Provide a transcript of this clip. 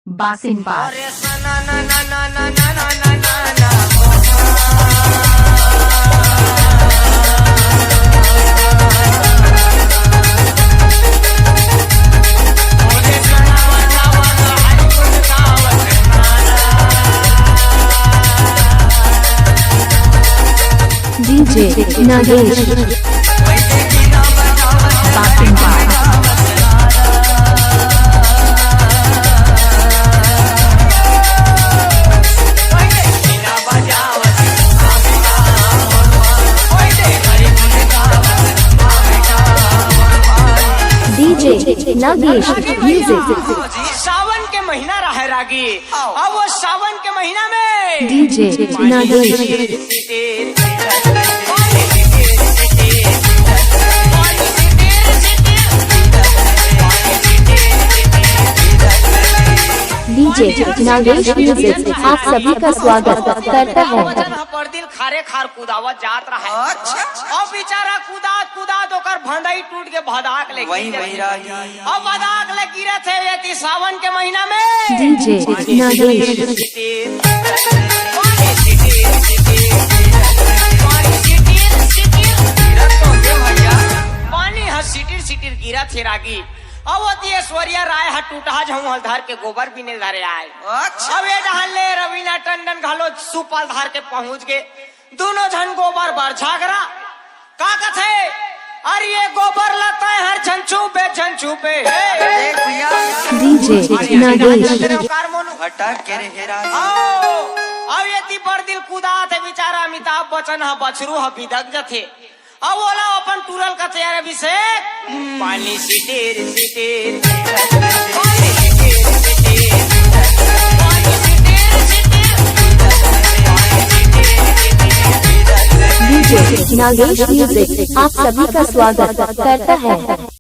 Basin पार। DJ Nagesh बासिन पार। DJ Nagesh music. सावन के महीना रहे रागी, अब वो सावन के महीना में DJ Nagesh DJ Nagesh music आप सभी का स्वागत करता है। पर दिल खारे खार कुदावत जात रहा है। अब बेचारा कुदात ओकर भंडाई टूट के भदाक ले अब भदाक ले गिरे थे ये सावन के महीना में। डीजे नागेश पानी सिटिर सिटिर गिरा थे रागी। अब वो ऐश्वर्या राय हा टूटा झुमल धार के गोबर भी नहीं धारे आए। अब ये डहले रवीना टंडन घालो सुपाल धार के पहुंच गए। दोनों जन गोबर बरछा करा का कथे अरे ये गोबर लता है हर झंचू पे डीजे नागेश अब ये बड़ दिल कुदा थे बेचारा अमिताभ बच्चन हा बछरू हा बिदक जथे। अब बोला अपन टूरल का तैयार अभिषेक पानी सिटेर डीजे नागेश म्यूजिक आप सभी का स्वागत करता है।